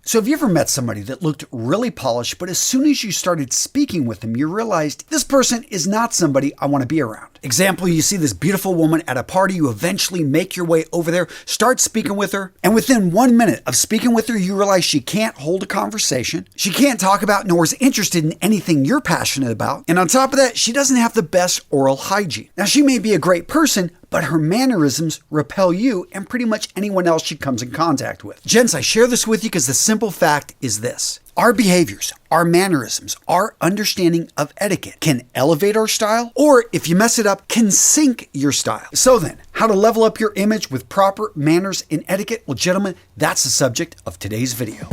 So have you ever met somebody that looked really polished, but as soon as you started speaking with them, you realized this person is not somebody I want to be around? Example, you see this beautiful woman at a party, you eventually make your way over there, start speaking with her, and within 1 minute of speaking with her, you realize she can't hold a conversation, she can't talk about nor is interested in anything you're passionate about, and on top of that, she doesn't have the best oral hygiene. Now, she may be a great person, but her mannerisms repel you and pretty much anyone else she comes in contact with. Gents, I share this with you because the simple fact is this. Our behaviors, our mannerisms, our understanding of etiquette can elevate our style, or if you mess it up, can sink your style. So then, how to level up your image with proper manners and etiquette? Well, gentlemen, that's the subject of today's video.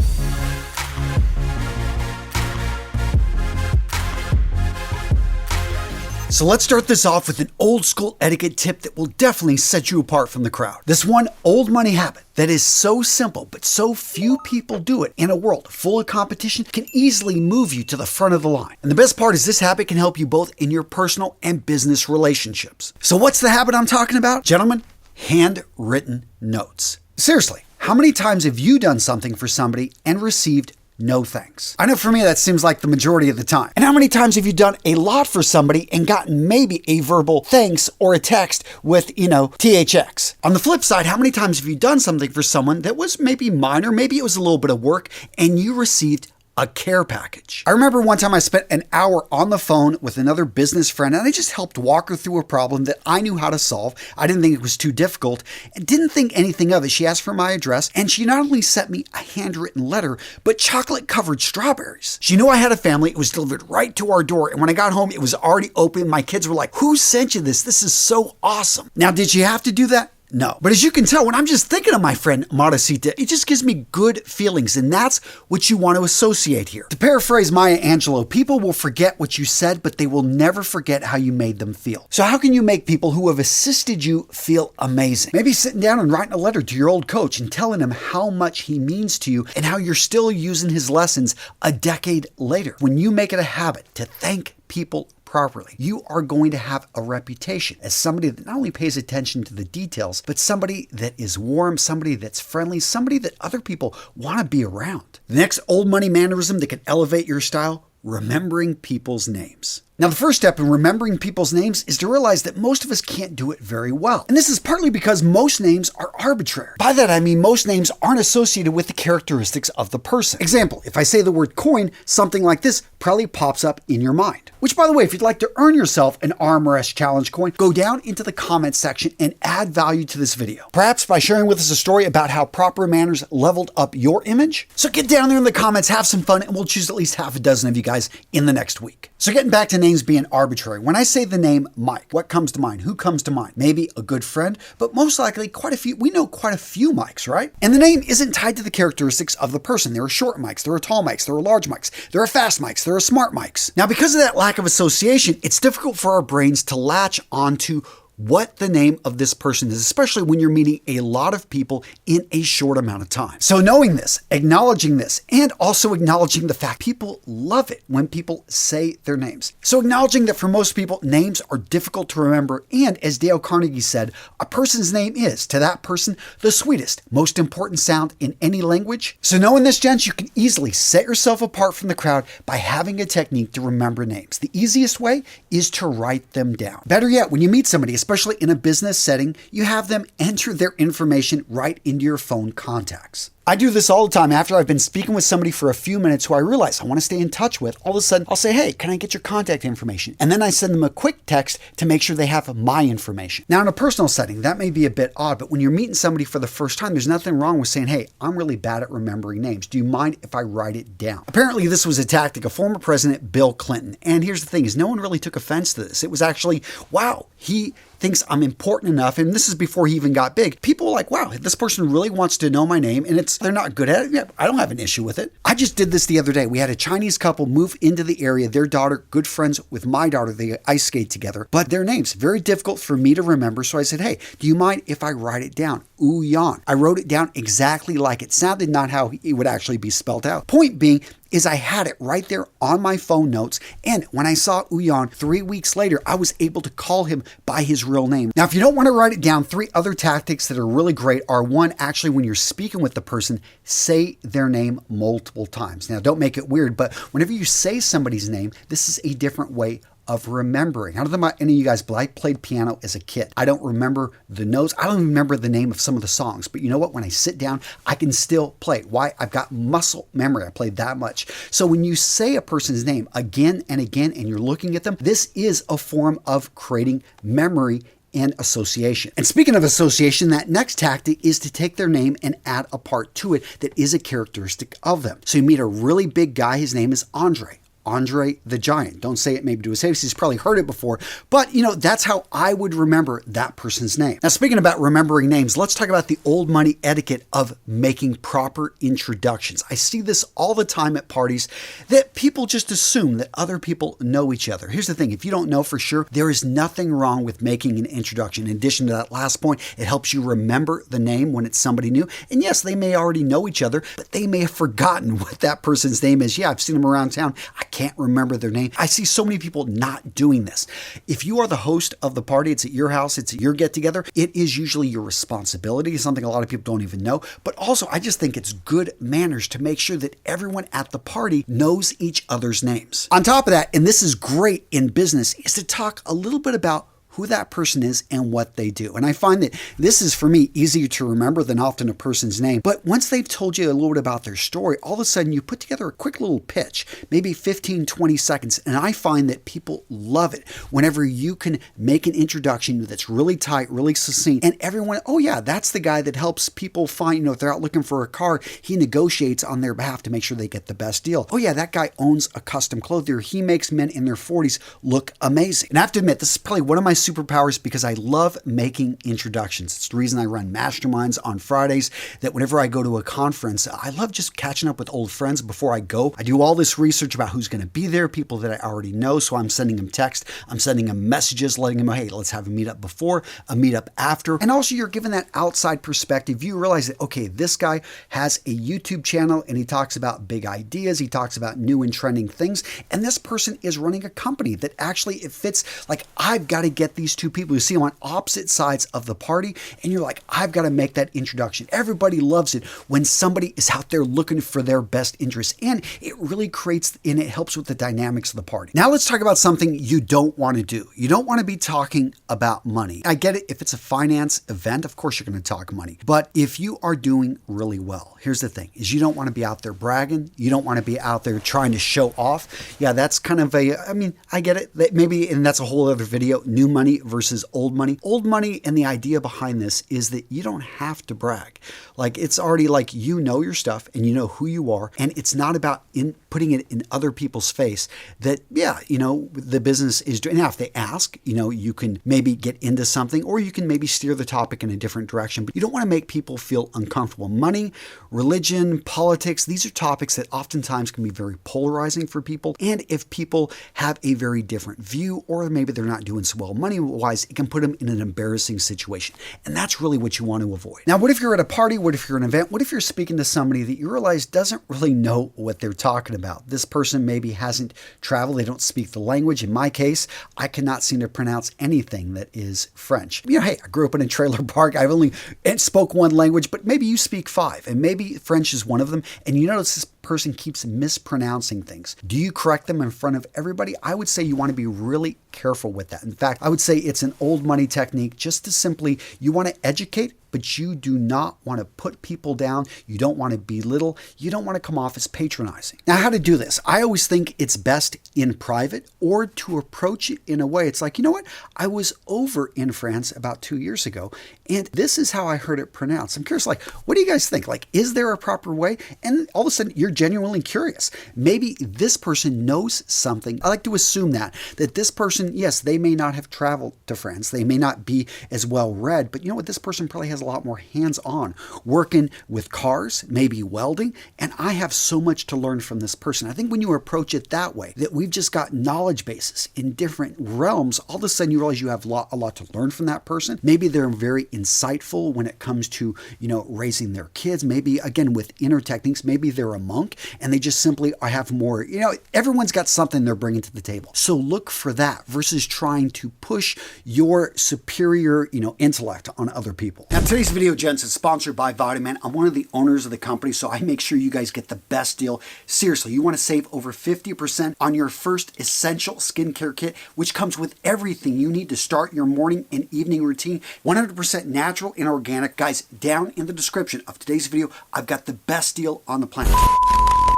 So let's start this off with an old school etiquette tip that will definitely set you apart from the crowd. This one old money habit that is so simple, but so few people do it in a world full of competition can easily move you to the front of the line. And the best part is this habit can help you both in your personal and business relationships. So what's the habit I'm talking about? Gentlemen, handwritten notes. Seriously, how many times have you done something for somebody and received no thanks? I know for me that seems like the majority of the time. And how many times have you done a lot for somebody and gotten maybe a verbal thanks or a text with, THX? On the flip side, how many times have you done something for someone that was maybe minor, maybe it was a little bit of work, and you received a care package? I remember one time I spent an hour on the phone with another business friend and I just helped walk her through a problem that I knew how to solve. I didn't think it was too difficult and didn't think anything of it. She asked for my address and she not only sent me a handwritten letter, but chocolate covered strawberries. She knew I had a family. It was delivered right to our door. And when I got home, it was already open. My kids were like, "Who sent you this? This is so awesome." Now, did she have to do that? No. But as you can tell, when I'm just thinking of my friend Modesita, it just gives me good feelings, and that's what you want to associate here. To paraphrase Maya Angelou, people will forget what you said, but they will never forget how you made them feel. So how can you make people who have assisted you feel amazing? Maybe sitting down and writing a letter to your old coach and telling him how much he means to you and how you're still using his lessons a decade later. When you make it a habit to thank people properly, you are going to have a reputation as somebody that not only pays attention to the details, but somebody that is warm, somebody that's friendly, somebody that other people want to be around. The next old money mannerism that can elevate your style: remembering people's names. Now, the first step in remembering people's names is to realize that most of us can't do it very well. And this is partly because most names are arbitrary. By that, I mean most names aren't associated with the characteristics of the person. Example, if I say the word coin, something like this probably pops up in your mind. Which, by the way, if you'd like to earn yourself an RMRS Challenge coin, go down into the comments section and add value to this video. Perhaps by sharing with us a story about how proper manners leveled up your image. So get down there in the comments, have some fun, and we'll choose at least half a dozen of you guys in the next week. So getting back to names being arbitrary. When I say the name Mike, what comes to mind? Who comes to mind? Maybe a good friend, but most likely quite a few. We know quite a few Mikes, right? And the name isn't tied to the characteristics of the person. There are short Mikes, there are tall Mikes, there are large Mikes, there are fast Mikes, there are smart Mikes. Now, because of that lack of association, it's difficult for our brains to latch onto what the name of this person is, especially when you're meeting a lot of people in a short amount of time. So knowing this, acknowledging this, and also acknowledging the fact people love it when people say their names. So acknowledging that for most people, names are difficult to remember, and as Dale Carnegie said, a person's name is, to that person, the sweetest, most important sound in any language. So knowing this, gents, you can easily set yourself apart from the crowd by having a technique to remember names. The easiest way is to write them down. Better yet, when you meet somebody, especially in a business setting, you have them enter their information right into your phone contacts. I do this all the time. After I've been speaking with somebody for a few minutes who I realize I want to stay in touch with, all of a sudden I'll say, "Hey, can I get your contact information?" And then I send them a quick text to make sure they have my information. Now, in a personal setting, that may be a bit odd, but when you're meeting somebody for the first time, there's nothing wrong with saying, "Hey, I'm really bad at remembering names. Do you mind if I write it down?" Apparently, this was a tactic of former President Bill Clinton. And here's the thing is no one really took offense to this. It was actually, wow, he thinks I'm important enough, and this is before he even got big. People are like, wow, this person really wants to know my name, and they're not good at it. Yeah, I don't have an issue with it. I just did this the other day. We had a Chinese couple move into the area. Their daughter, good friends with my daughter, they ice skate together, but their names, very difficult for me to remember. So I said, "Hey, do you mind if I write it down?" Ooh Yan. I wrote it down exactly like it sounded, not how it would actually be spelled out. Point being, is I had it right there on my phone notes. And when I saw Uyan 3 weeks later, I was able to call him by his real name. Now, if you don't want to write it down, 3 other tactics that are really great are: 1, actually, when you're speaking with the person, say their name multiple times. Now, don't make it weird, but whenever you say somebody's name, this is a different way of remembering. I don't know about any of you guys, but I played piano as a kid. I don't remember the notes. I don't even remember the name of some of the songs. But you know what? When I sit down, I can still play. Why? I've got muscle memory. I played that much. So when you say a person's name again and again, and you're looking at them, this is a form of creating memory and association. And speaking of association, that next tactic is to take their name and add a part to it that is a characteristic of them. So you meet a really big guy. His name is Andre. Andre the Giant. Don't say it maybe to his face. He's probably heard it before. But, that's how I would remember that person's name. Now, speaking about remembering names, let's talk about the old money etiquette of making proper introductions. I see this all the time at parties, that people just assume that other people know each other. Here's the thing. If you don't know for sure, there is nothing wrong with making an introduction. In addition to that last point, it helps you remember the name when it's somebody new. And yes, they may already know each other, but they may have forgotten what that person's name is. Yeah, I've seen them around town. I can't remember their name. I see so many people not doing this. If you are the host of the party, it's at your house, it's at your get together, it is usually your responsibility, something a lot of people don't even know. But also, I just think it's good manners to make sure that everyone at the party knows each other's names. On top of that, and this is great in business, is to talk a little bit about who that person is and what they do. And I find that this is, for me, easier to remember than often a person's name. But once they've told you a little bit about their story, all of a sudden you put together a quick little pitch, maybe 15, 20 seconds. And I find that people love it whenever you can make an introduction that's really tight, really succinct. And everyone, oh yeah, that's the guy that helps people find, if they're out looking for a car, he negotiates on their behalf to make sure they get the best deal. Oh yeah, that guy owns a custom clothier. He makes men in their 40s look amazing. And I have to admit, this is probably one of my superpowers because I love making introductions. It's the reason I run masterminds on Fridays, that whenever I go to a conference, I love just catching up with old friends before I go. I do all this research about who's going to be there, people that I already know. So I'm sending them text, I'm sending them messages, letting them know, hey, let's have a meetup before, a meetup after. And also you're given that outside perspective. You realize that, okay, this guy has a YouTube channel and he talks about big ideas. He talks about new and trending things. And this person is running a company that actually it fits. Like, I've got to get these two people. You see them on opposite sides of the party and you're like, I've got to make that introduction. Everybody loves it when somebody is out there looking for their best interests, and it really creates and it helps with the dynamics of the party. Now let's talk about something you don't want to do. You don't want to be talking about money. I get it. If it's a finance event, of course you're going to talk money. But if you are doing really well, here's the thing, is you don't want to be out there bragging. You don't want to be out there trying to show off. Yeah, that's kind of I get it. Maybe, and that's a whole other video, new money versus old money. Old money, and the idea behind this is that you don't have to brag. Like, it's already like, you know your stuff and you know who you are, and it's not about putting it in other people's face that, yeah, the business is doing. Now, if they ask, you can maybe get into something, or you can maybe steer the topic in a different direction, but you don't want to make people feel uncomfortable. Money, religion, politics, these are topics that oftentimes can be very polarizing for people. And if people have a very different view, or maybe they're not doing so well money-wise, it can put them in an embarrassing situation. And that's really what you want to avoid. Now, what if you're at a party? What if you're at an event? What if you're speaking to somebody that you realize doesn't really know what they're talking about? This person maybe hasn't traveled. They don't speak the language. In my case, I cannot seem to pronounce anything that is French. Hey, I grew up in a trailer park. I've only spoke one language, but maybe you speak 5, and maybe French is one of them, and you notice this person keeps mispronouncing things. Do you correct them in front of everybody? I would say you want to be really careful with that. In fact, I would say it's an old money technique, just to simply, you want to educate, but you do not want to put people down. You don't want to belittle. You don't want to come off as patronizing. Now, how to do this? I always think it's best in private, or to approach it in a way. It's like, you know what? I was over in France about 2 years ago, and this is how I heard it pronounced. I'm curious, like, what do you guys think? Like, is there a proper way? And all of a sudden, you're genuinely curious. Maybe this person knows something. I like to assume that this person, yes, they may not have traveled to France. They may not be as well read, but you know what? This person probably has a lot more hands-on, working with cars, maybe welding, and I have so much to learn from this person. I think when you approach it that way, that we've just got knowledge bases in different realms, all of a sudden you realize you have a lot to learn from that person. Maybe they're very insightful when it comes to, raising their kids. Maybe, again, with inner techniques, maybe they're a monk and they just simply have more, everyone's got something they're bringing to the table. So look for that versus trying to push your superior, intellect on other people. Now, today's video, gents, is sponsored by Vitamin. I'm one of the owners of the company, so I make sure you guys get the best deal. Seriously, you want to save over 50% on your first essential skincare kit, which comes with everything you need to start your morning and evening routine. 100% natural and organic. Guys, down in the description of today's video, I've got the best deal on the planet.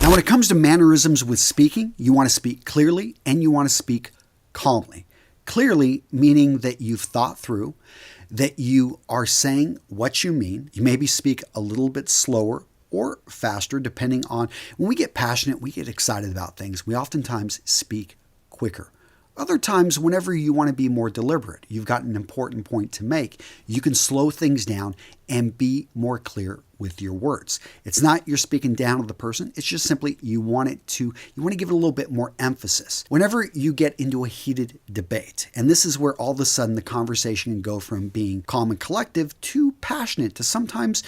Now, when it comes to mannerisms with speaking, you want to speak clearly and you want to speak calmly. Clearly, meaning that you've thought through, that you are saying what you mean. You maybe speak a little bit slower or faster, depending on, when we get passionate, we get excited about things. We oftentimes speak quicker. Other times, whenever you want to be more deliberate, you've got an important point to make, you can slow things down and be more clear with your words. It's not you're speaking down to the person, it's just simply you want to give it a little bit more emphasis. Whenever you get into a heated debate, and this is where all of a sudden the conversation can go from being calm and collective to passionate to sometimes,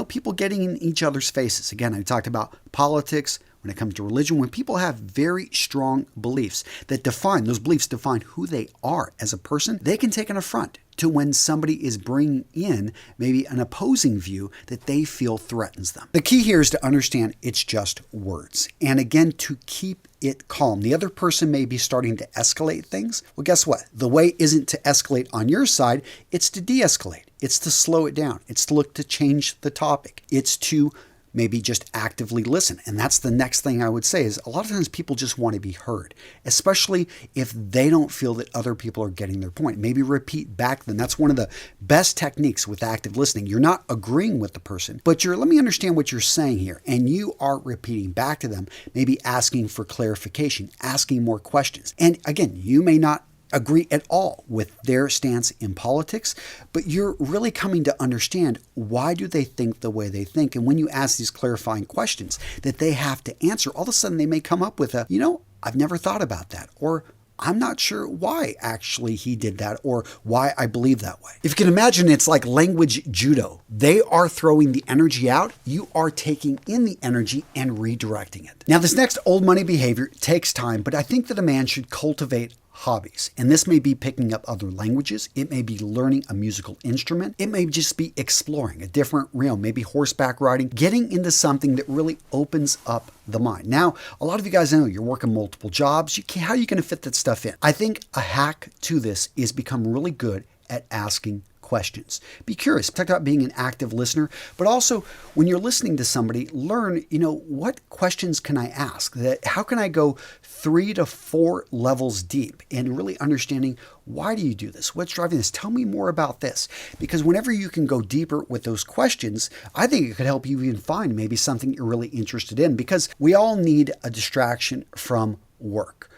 people getting in each other's faces. Again, I talked about politics. When it comes to religion, when people have very strong beliefs those beliefs define who they are as a person, they can take an affront to when somebody is bringing in maybe an opposing view that they feel threatens them. The key here is to understand it's just words. And again, to keep it calm. The other person may be starting to escalate things. Well, guess what? The way isn't to escalate on your side, it's to de-escalate. It's to slow it down. It's to look to change the topic. It's to maybe just actively listen. And that's the next thing I would say is a lot of times people just want to be heard, especially if they don't feel that other people are getting their point. Maybe repeat back to them. That's one of the best techniques with active listening. You're not agreeing with the person, but let me understand what you're saying here. And you are repeating back to them, maybe asking for clarification, asking more questions. And again, you may not agree at all with their stance in politics, but you're really coming to understand why do they think the way they think. And when you ask these clarifying questions that they have to answer, all of a sudden they may come up with I've never thought about that, or I'm not sure why actually he did that, or why I believe that way. If you can imagine, it's like language judo. They are throwing the energy out. You are taking in the energy and redirecting it. Now, this next old money behavior takes time, but I think that a man should cultivate hobbies. And this may be picking up other languages. It may be learning a musical instrument. It may just be exploring a different realm, maybe horseback riding, getting into something that really opens up the mind. Now, a lot of you guys know you're working multiple jobs. How are you going to fit that stuff in? I think a hack to this is become really good at asking questions. Be curious. Talk about being an active listener, but also when you're listening to somebody, learn, what questions can I ask? How can I go 3 to 4 levels deep and really understanding why do you do this? What's driving this? Tell me more about this. Because whenever you can go deeper with those questions, I think it could help you even find maybe something you're really interested in, because we all need a distraction from work.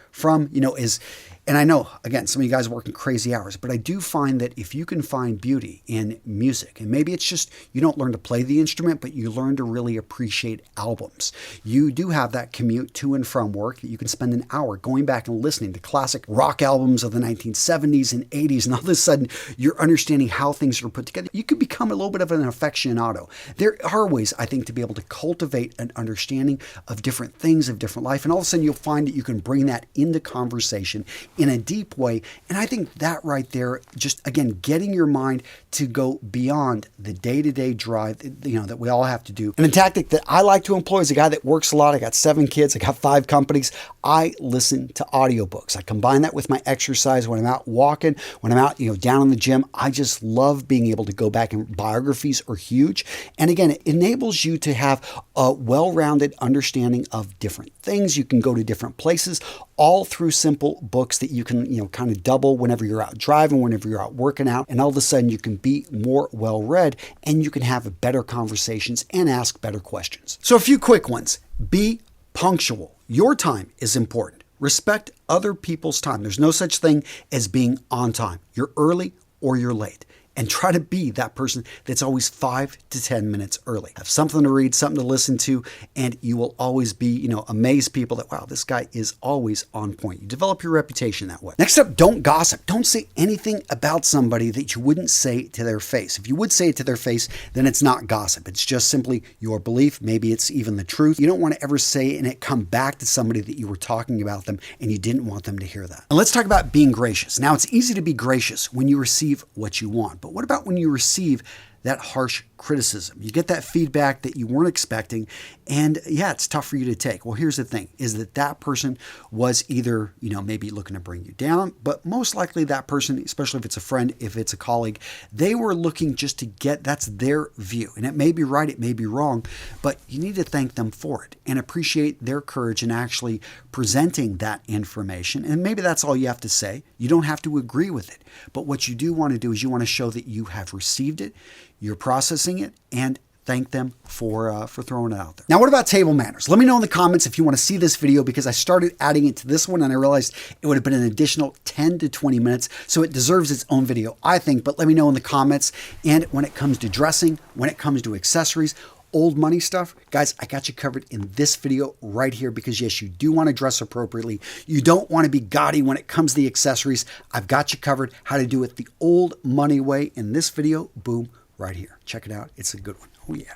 And I know, again, some of you guys are working crazy hours, but I do find that if you can find beauty in music, and maybe it's just you don't learn to play the instrument, but you learn to really appreciate albums. You do have that commute to and from work. You can spend an hour going back and listening to classic rock albums of the 1970s and 80s, and all of a sudden you're understanding how things are put together. You could become a little bit of an aficionado. There are ways, I think, to be able to cultivate an understanding of different things, of different life, and all of a sudden you'll find that you can bring that into conversation in a deep way. And I think that right there, just again, getting your mind to go beyond the day-to-day drive, that we all have to do. And a tactic that I like to employ as a guy that works a lot. I got 7 kids. I got 5 companies. I listen to audiobooks. I combine that with my exercise when I'm out walking, when I'm out, down in the gym. I just love being able to go back, and biographies are huge. And again, it enables you to have a well-rounded understanding of different things. You can go to different places, all through simple books that you can, kind of double whenever you're out driving, whenever you're out working out, and all of a sudden you can be more well-read and you can have better conversations and ask better questions. So a few quick ones. Be punctual. Your time is important. Respect other people's time. There's no such thing as being on time. You're early or you're late. and try to be that person that's always 5 to 10 minutes early. Have something to read, something to listen to, and you will always be, amaze people that, wow, this guy is always on point. You develop your reputation that way. Next up, don't gossip. Don't say anything about somebody that you wouldn't say to their face. If you would say it to their face, then it's not gossip. It's just simply your belief. Maybe it's even the truth. You don't want to ever say it and it come back to somebody that you were talking about them and you didn't want them to hear that. And let's talk about being gracious. Now, it's easy to be gracious when you receive what you want, but what about when you receive that harsh criticism? You get that feedback that you weren't expecting, and yeah, it's tough for you to take. Well, here's the thing, is that person was either, maybe looking to bring you down, but most likely that person, especially if it's a friend, if it's a colleague, they were looking just to that's their view. And it may be right, it may be wrong, but you need to thank them for it and appreciate their courage in actually presenting that information. And maybe that's all you have to say. You don't have to agree with it. But what you do want to do is you want to show that you have received it, you're processing it, and thank them for throwing it out there. Now, what about table manners? Let me know in the comments if you want to see this video, because I started adding it to this one and I realized it would have been an additional 10 to 20 minutes. So it deserves its own video, I think, but let me know in the comments. And when it comes to dressing, when it comes to accessories, old money stuff, guys, I got you covered in this video right here, because yes, you do want to dress appropriately. You don't want to be gaudy when it comes to the accessories. I've got you covered how to do it the old money way in this video. Boom, right here. Check it out. It's a good one. Oh yeah.